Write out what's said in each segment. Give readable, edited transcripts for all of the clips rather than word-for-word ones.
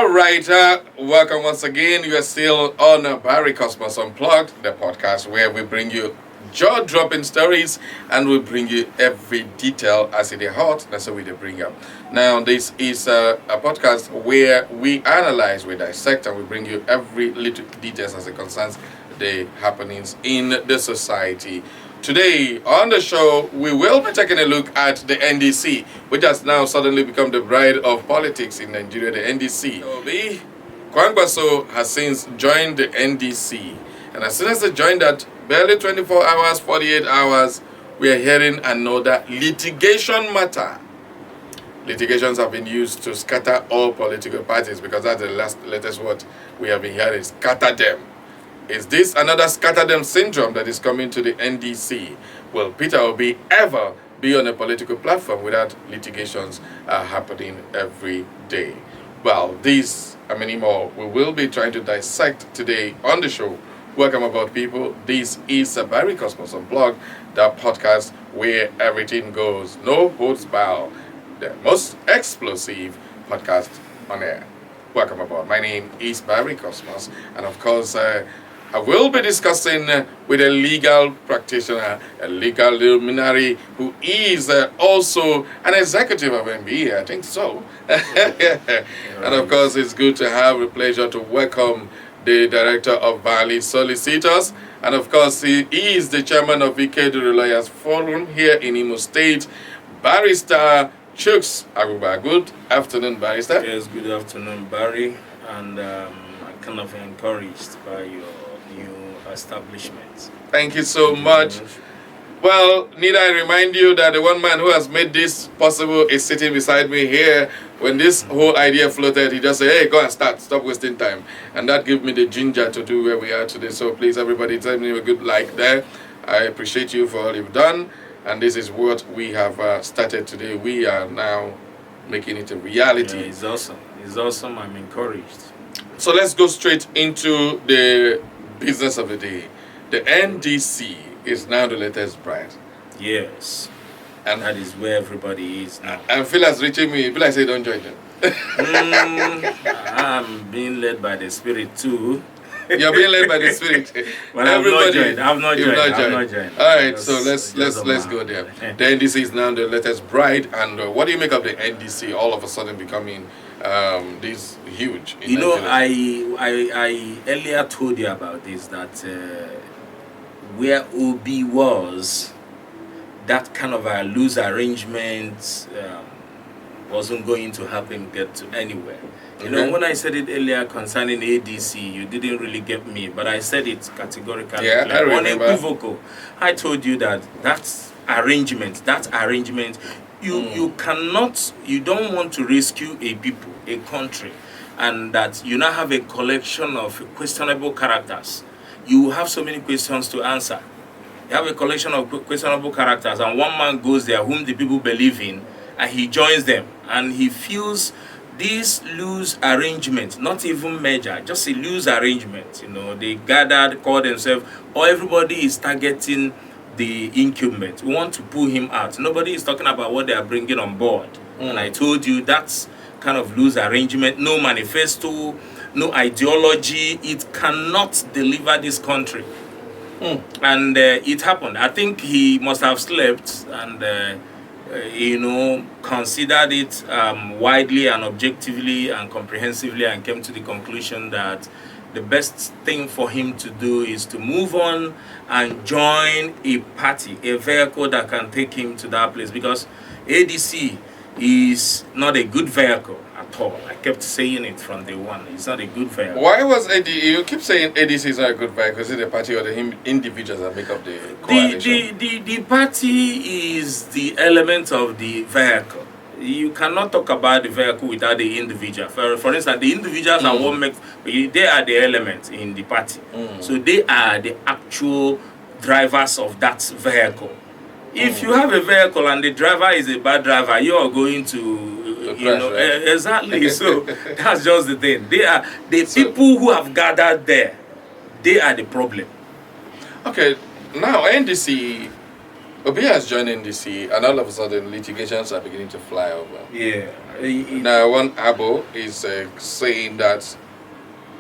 All right, welcome once again. You are still on Barry Cosmos Unplugged, the podcast where we bring you jaw-dropping stories and we bring you every detail as it is hot. That's what we bring up. Now, this is a podcast where we analyze, we dissect, and we bring you every little details as it concerns the happenings in the society. Today on the show, we will be taking a look at the NDC, which has now suddenly become the bride of politics in Nigeria, the NDC. Obi Kwangbaso has since joined the NDC, and as soon as they joined that, barely 24 hours, 48 hours, we are hearing another litigation matter. Litigations have been used to scatter all political parties because that's the latest word we have been hearing, scatter them. Is this another scatter them syndrome that is coming to the NDC? Will Peter Obi ever be on a political platform without litigations happening every day? Well, these and many more we will be trying to dissect today on the show. Welcome aboard, people. This is a Barry Cosmos Unplugged, the podcast where everything goes, no holds barred, the most explosive podcast on air. Welcome aboard. My name is Barry Cosmos, and of course, I will be discussing with a legal practitioner, a legal luminary who is also an executive of MBA, I think so. And of course, it's good to have the pleasure to welcome the director of Valley Solicitors. And of course, he is the chairman of Ikedu Lawyers Forum here in Imo State, Barrister Chuks Aguba. Good afternoon, Barrister. Yes, good afternoon, Barry. And I'm kind of encouraged by your new establishment. Thank you so much. Well, need I remind you that the one man who has made this possible is sitting beside me here. When this whole idea floated, he just said, hey, go and stop wasting time. And that gave me the ginger to do where we are today. So please, everybody, tell me a good like there. I appreciate you for all you've done. And this is what we have started today. We are now making it a reality. Yeah, it's awesome. It's awesome. I'm encouraged. So let's go straight into the business of the day. The NDC is now the latest bride. Yes. And that is where everybody is now. And Phil has reaching me. Phil, I say don't join them. I'm being led by the Spirit too. You're being led by the Spirit. Well, I've not joined. All right, so let's go there. The NDC is now the latest bride, and what do you make of the NDC all of a sudden becoming this huge? You know, I earlier told you about this, that where Obi was, that kind of a loose arrangement wasn't going to help him get to anywhere. You know, when I said it earlier concerning ADC, you didn't really get me, but I said it categorically. Yeah, I remember. Unequivocal. I told you that arrangement, you cannot, you don't want to rescue a people, a country, and that you now have a collection of questionable characters. You have so many questions to answer. You have a collection of questionable characters, and one man goes there whom the people believe in, and he joins them, and he feels this loose arrangement, not even merger, just a loose arrangement. You know, they gathered, called themselves, or everybody is targeting the incumbent. We want to pull him out. Nobody is talking about what they are bringing on board. And I told you that's kind of loose arrangement, no manifesto, no ideology. It cannot deliver this country. And it happened. I think he must have slept and considered it widely and objectively and comprehensively, and came to the conclusion that the best thing for him to do is to move on and join a party, a vehicle that can take him to that place, because ADC is not a good vehicle at all. I kept saying it from day one. It's not a good vehicle. Why was ADC? You keep saying ADC is not a good vehicle. Is it the party or the individuals that make up the coalition? The party is the element of the vehicle. You cannot talk about the vehicle without the individual. For instance, the individuals are what makes, they are the element in the party. So they are the actual drivers of that vehicle. If you have a vehicle and the driver is a bad driver, you are going to, exactly. So that's just the thing. They are the people who have gathered there. They are the problem. Okay, now NDC Obi has joined NDC, and all of a sudden litigations are beginning to fly over. Yeah. Now, one Abo is saying that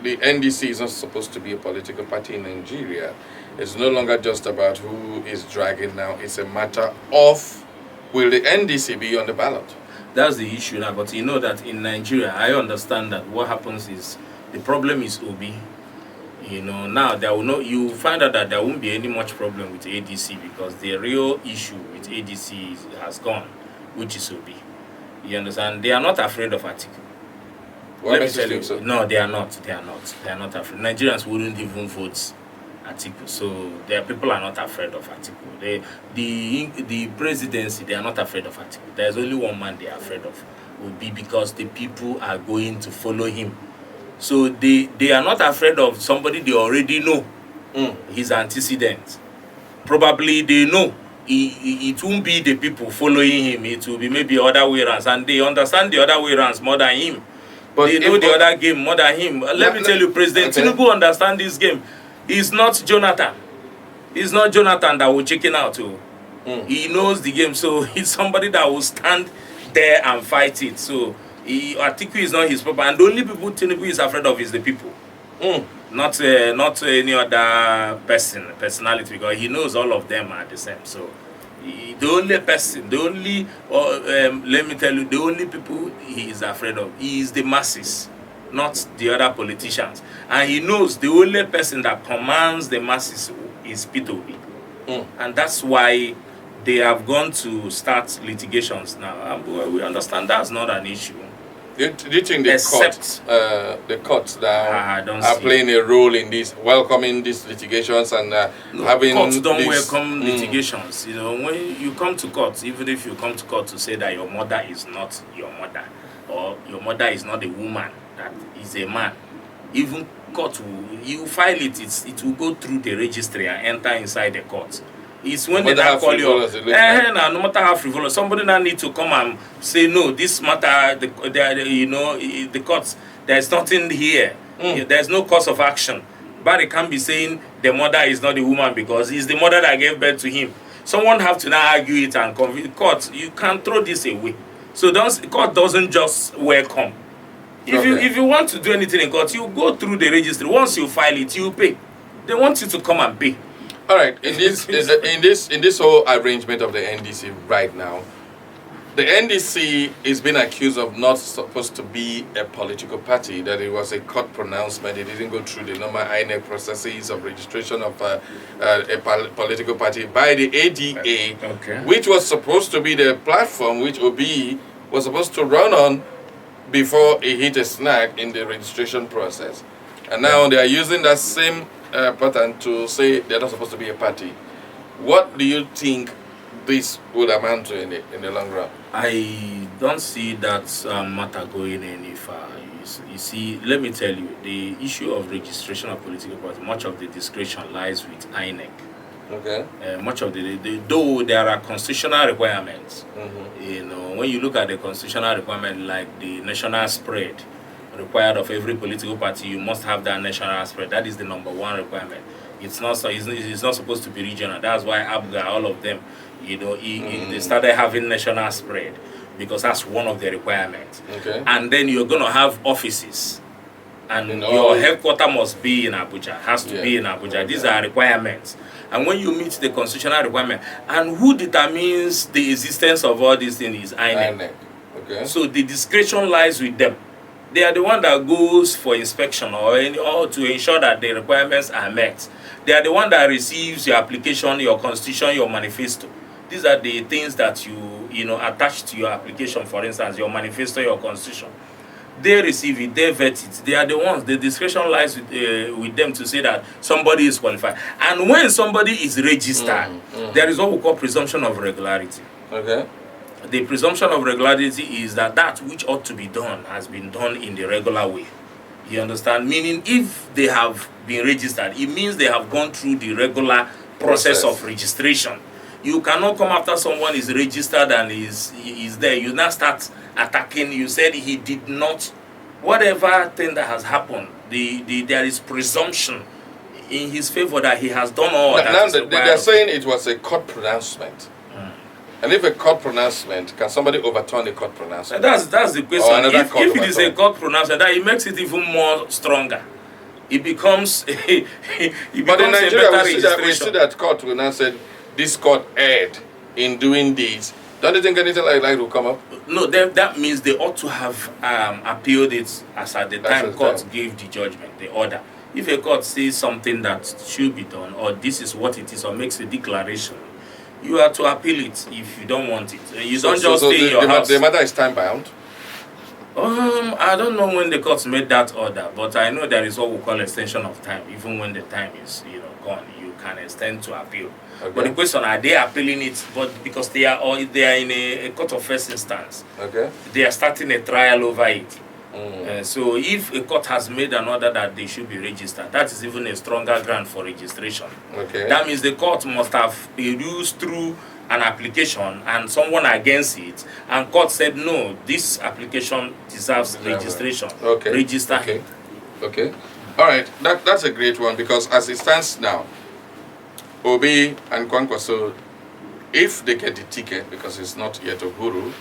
the NDC is not supposed to be a political party in Nigeria. It's no longer just about who is dragging now. It's a matter of, will the NDC be on the ballot? That's the issue now. But you know that in Nigeria, I understand that what happens is the problem is Obi. You know, now there will not, you find out that there won't be any much problem with ADC because the real issue with has gone, which is Obi. You understand? They are not afraid of Atiku. What makes you think so? No, they are not. They are not. They are not afraid. Nigerians wouldn't even vote Atiku. So their people are not afraid of Atiku. The presidency, they are not afraid of Atiku. There's only one man they are afraid of. Will be because the people are going to follow him. So they are not afraid of somebody they already know his antecedents. Probably they know it won't be the people following him. It will be maybe other way rounds, and they understand the other way rounds more than him. But they know the other game more than him. Let me tell you, President Tinubu understand this game. He's not Jonathan. He's not Jonathan that will chicken out. He knows the game, so he's somebody that will stand there and fight it. So Atiku is not his problem, and the only people Tinubu is afraid of is the people, not any other personality, because he knows all of them are the same. So the only person, let me tell you, the only people he is afraid of is the masses, not the other politicians. And he knows the only person that commands the masses is Peter Obi. And that's why they have gone to start litigations now. And we understand that's not an issue. Do you think the courts now are playing a role in this, welcoming these litigations and having courts don't welcome litigations. You know, when you come to court, even if you come to court to say that your mother is not your mother, or your mother is not a woman, that is a man, even court you file it, it will go through the registry and enter inside the court. It's when they now call you, no matter how frivolous, somebody now need to come and say, no, this matter, the courts, there's nothing here. There's no cause of action. But it can't be saying the mother is not the woman because it's the mother that gave birth to him. Someone have to now argue it and convince court. You can't throw this away. So court doesn't just welcome. If you want to do anything in court, you go through the registry. Once you file it, you pay. They want you to come and pay. All right. In this whole arrangement of the NDC right now, the NDC is being accused of not supposed to be a political party. That it was a court pronouncement. It didn't go through the normal INEC processes of registration of a political party by the ADA, which was supposed to be the platform which Obi was supposed to run on before he hit a snag in the registration process. And now they are using that same pattern to say they're not supposed to be a party. What do you think this would amount to in the long run? I don't see that matter going any far. You see, let me tell you, the issue of registration of political party, much of the discretion lies with INEC. Okay. Much of though there are constitutional requirements, you know, when you look at the constitutional requirement, like the national spread required of every political party, you must have that national spread. That is the number one requirement. It's not supposed to be regional. That's why ABGA, all of them, you know, they started having national spread because that's one of the requirements. Okay. And then you're going to have offices. And your headquarters must be in Abuja, has to be in Abuja. These are requirements. And when you meet the constitutional requirement, and who determines the existence of all these things is INEC. Okay. So the discretion lies with them. They are the one that goes for inspection or to ensure that the requirements are met. They are the one that receives your application, your constitution, your manifesto. These are the things that you attach to your application. For instance, your manifesto, your constitution. They receive it, they vet it. They are the ones. The discretion lies with them to say that somebody is qualified. And when somebody is registered, there is what we call presumption of regularity. Okay. The presumption of regularity is that which ought to be done has been done in the regular way. You understand? Meaning, if they have been registered, it means they have gone through the regular process of registration. You cannot come after someone is registered and is there. You now start attacking. You said he did not. Whatever thing that has happened, there is presumption in his favor that he has done all that. Now they're saying it was a court pronouncement. And if a court pronouncement, can somebody overturn a court pronouncement? That's the Or question. another If court it is a overturn? court pronouncement, that it makes it even more stronger. It becomes it But in becomes a Nigeria, better we see registration. that court will now say, this court erred in doing this. Don't you think anything like that will come up? No, that means they ought to have appealed it as at the time court gave the judgment, the order. If a court says something that should be done, or this is what it is, or makes a declaration, you have to appeal it if you don't want it. You don't just stay in your house. The matter is time bound. I don't know when the court made that order, but I know there is what we call extension of time. Even when the time is gone, you can extend to appeal. Okay. But the question, are they appealing it? But because they are in a court of first instance, Okay. they are starting a trial over it. So if a court has made an order that they should be registered, that is even a stronger ground for registration. Okay. That means the court must have perused through an application and someone against it, and court said no, this application deserves registration. Okay. Register. Okay. Okay. All right. That's a great one, because as it stands now, Obi and Kwankwaso, if they get the ticket, because it's not yet Uhuru,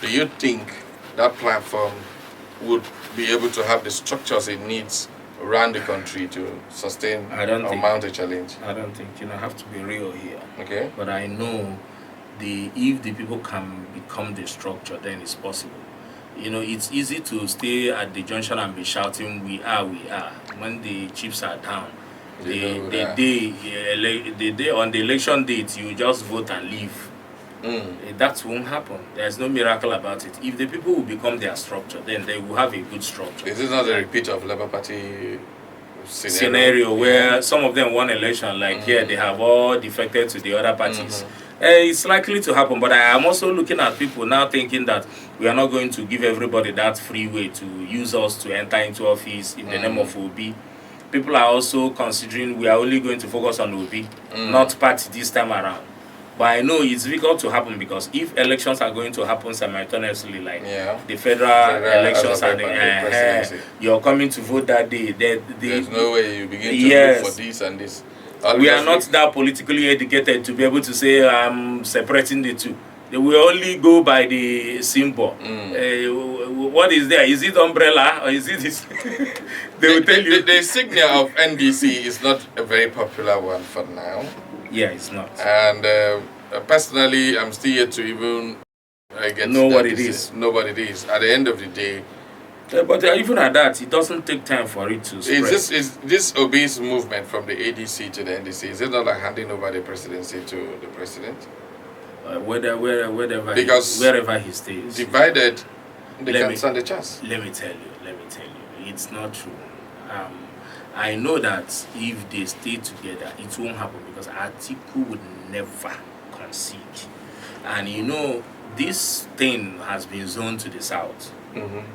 do you think that platform would be able to have the structures it needs around the country to sustain or mount a challenge? I don't think. I have to be real here. Okay. But I know if the people can become the structure, then it's possible. It's easy to stay at the junction and be shouting, we are. When the chips are down, the day on the election date, you just vote and leave. That won't happen. There's no miracle about it. If the people will become their structure, then they will have a good structure. Is this not a repeat of Labour Party scenario where some of them won election, like here they have all defected to the other parties? It's likely to happen, but I am also looking at people now thinking that we are not going to give everybody that free way to use us to enter into office in the name of Obi. People are also considering we are only going to focus on Obi, not party this time around. But I know it's difficult to happen, because if elections are going to happen simultaneously, like the federal elections and the presidency, you're coming to vote that day. There's no way you begin to look for this and this. We are not that politically educated to be able to say I'm separating the two. They will only go by the symbol. What is there? Is it umbrella or is it this? They will tell you. The signal of NDC is not a very popular one for now. Yeah, it's not. And personally, I'm still yet to even know what it is. Know what it is. At the end of the day. But even at that, it doesn't take time for it to spread. Is this obese movement from the ADC to the NDC, is it not like handing over the presidency to the president? Wherever he stays. Divided, they can stand a chance. Let me tell you, it's not true. I know that if they stay together, it won't happen, because Atiku would never concede. And this thing has been zoned to the south.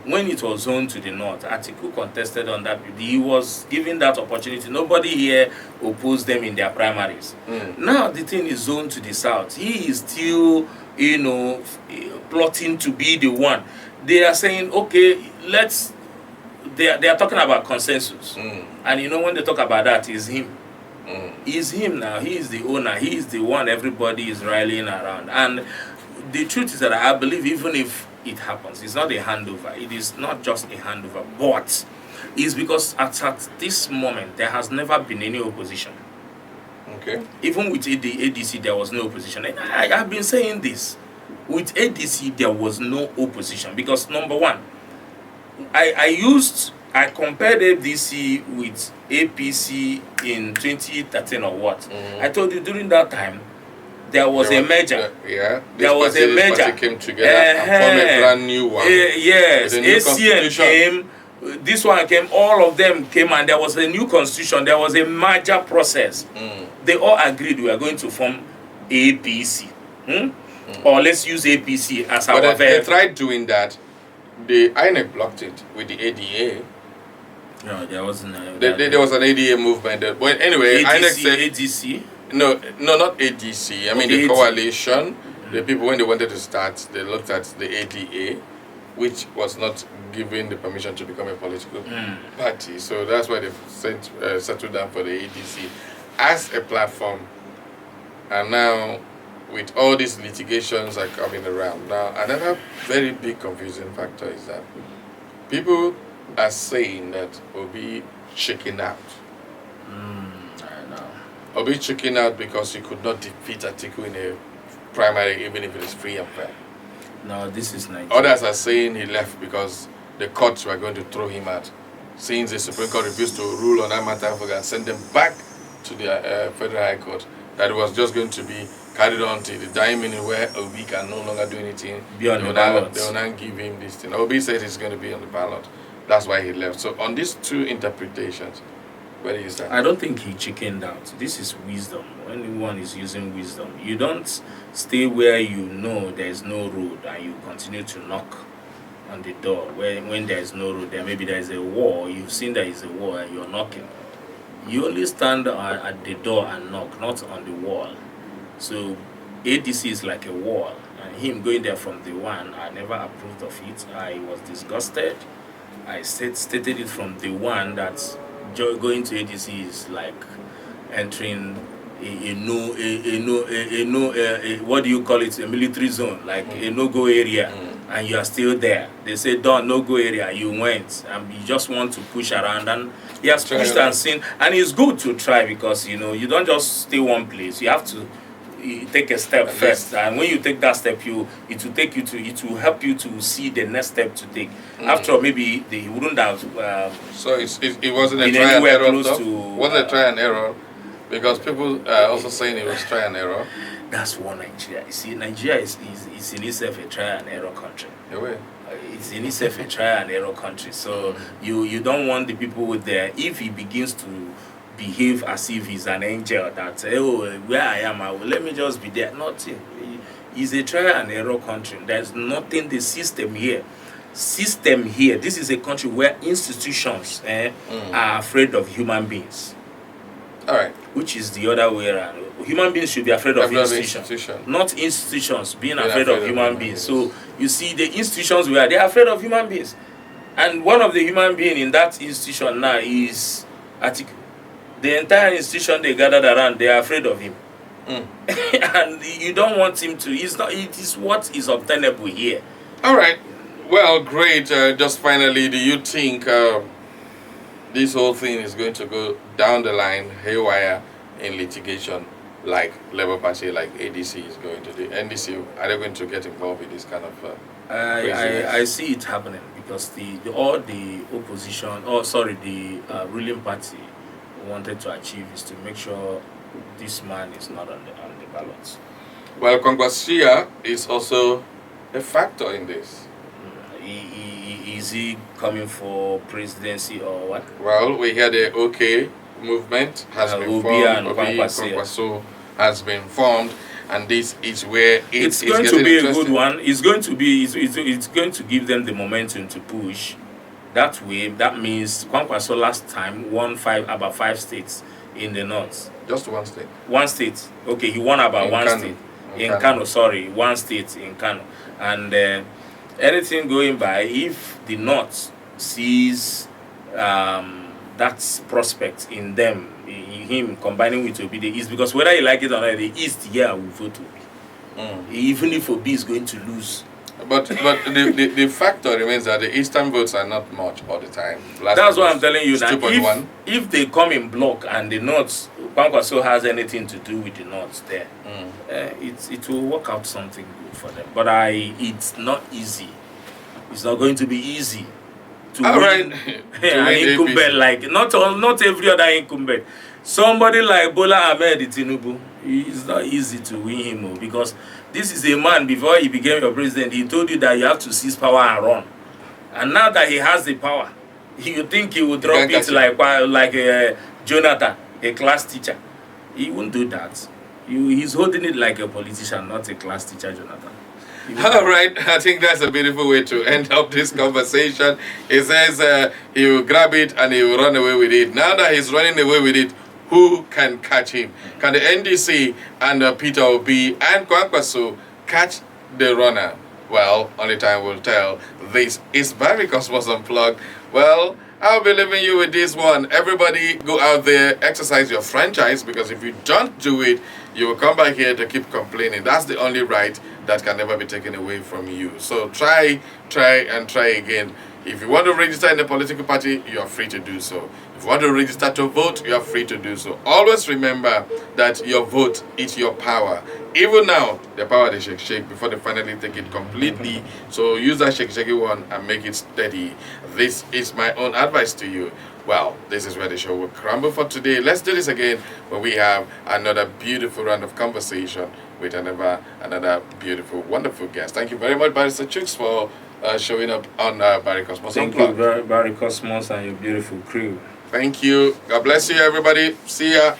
When it was zoned to the north, Atiku contested on that. He was given that opportunity. Nobody here opposed them in their primaries. Now the thing is zoned to the south. He is still, plotting to be the one. They are saying, okay, they are talking about consensus. And when they talk about that, it's him. It's him now. He is the owner. He is the one everybody is rallying around. And the truth is that I believe even if it happens, it's not a handover. It is not just a handover, but it's because at this moment there has never been any opposition. Okay. Even with the ADC, there was no opposition. And I have been saying this. With ADC, there was no opposition, because number one, I compared ADC with APC in 2013 or what. I told you during that time, there was a merger. There was a merger. This party came together and formed a brand new one. Yes, ACN came, this one came, all of them came, and there was a new constitution. There was a merger process. They all agreed we are going to form APC. Or let's use APC as our But they tried doing that. The INEC blocked it with the ADA. No, there wasn't. There was an ADA movement. But anyway, ADC, INEC said ADC. No, not ADC. I mean the coalition. The people, when they wanted to start, they looked at the ADA, which was not given the permission to become a political party. So that's why they settled down for the ADC as a platform. And now with all these litigations are coming around now, another very big confusing factor is that people are saying that Obi chickened out. I know. Obi chickened out because he could not defeat Atiku in a primary, even if it is free and fair. No, this is Nigeria. Others are saying he left because the courts were going to throw him out. Since the Supreme Court refused to rule on that matter and send them back to the Federal High Court, that it was just going to be carried on till the dying minute where Obi can no longer do anything. Be on the ballot. They will not give him this thing. Obi said he's going to be on the ballot. That's why he left. So on these two interpretations, where do you stand? I don't think he chickened out. This is wisdom. When one is using wisdom, you don't stay where you know there's no road and you continue to knock on the door. When there's no road, there maybe there's a wall. You've seen there is a wall and you're knocking. You only stand at the door and knock, not on the wall. So ADC is like a wall. And him going there from the one, I never approved of it. I was disgusted. I stated it from the one that going to ADC is like entering what do you call it, a military zone, like a no-go area, and you are still there. They say don't no-go area, you went and you just want to push around, and he has pushed and seen, and it's good to try because you don't just stay one place. You have to take a step first, and when you take that step, it will help you to see the next step to take. After all, maybe they wouldn't have. So it wasn't a try and error. Wasn't a try and error, because people are also saying it was try and error. That's one Nigeria. You see, Nigeria is in itself a try and error country. It's in itself a try and error country. So you don't want the people with there. If he begins to behave as if he's an angel, that where I am, let me just be there. Nothing. It's a trial and error country. There's nothing. The system here. This is a country where institutions are afraid of human beings. All right. Which is the other way around. Human beings should be afraid of institutions, not institutions being afraid of human beings. So you see, the institutions they're afraid of human beings, and one of the human beings in that institution now is Atiku. The entire institution they gathered around, they are afraid of him. And you don't want him to. It is what is obtainable here. All right. Well, great. Just finally, do you think this whole thing is going to go down the line haywire in litigation, like Labour Party, like ADC is going to do? NDC, are they going to get involved in this kind of I see it happening because the opposition, the ruling party wanted to achieve is to make sure this man is not on the ballots. Well, Kwangwasia is also a factor in this. Is he coming for presidency or what? Well, we hear the OK movement has been formed. Kwangwaso has been formed, and this is where it's going to be a good one. It's going to be. It's going to give them the momentum to push. That way, that means Kwangwaso last time won about 5 states in the north. Just one state. One state. Okay, he won about one state. In Kano, sorry, one state in Kano. And anything going by, if the north sees that prospect in them, in him combining with Obi, the east, because whether you like it or not, the east here will vote Obi. Even if Obi is going to lose. But the factor remains that the eastern votes are not much all the time. That's what I'm telling you. That if they come in block and the north, Kwangwaso has anything to do with the north there, it will work out something good for them. But it's not easy. It's not going to be easy to win an incumbent like not every other incumbent. Somebody like Bola Ahmed Tinubu, it's not easy to win him because this is a man, before he became your president, he told you that you have to seize power and run. And now that he has the power, you think he would drop it like Jonathan, a class teacher. He won't do that. He's holding it like a politician, not a class teacher, Jonathan. All right, I think that's a beautiful way to end up this conversation. He says he will grab it and he will run away with it. Now that he's running away with it, who can catch him? Can the NDC and Peter Obi and Kwangwaso catch the runner? Well, only time will tell. This is Barry Cosmos Unplugged. Well, I'll be leaving you with this one. Everybody go out there, exercise your franchise, because if you don't do it, you will come back here to keep complaining. That's the only right that can never be taken away from you. So try again. If you want to register in a political party, you are free to do so. If you want to register to vote, you are free to do so. Always remember that your vote is your power. Even now, the power they shake before they finally take it completely. So use that shake one and make it steady. This is my own advice to you. Well, this is where the show will crumble for today. Let's do this again when we have another beautiful round of conversation with another beautiful, wonderful guest. Thank you very much, Barrister Chooks, for showing up on Barry Cosmos Thank Unplugged. you, Barry Cosmos, and your beautiful crew. Thank you. God bless you, everybody. See ya.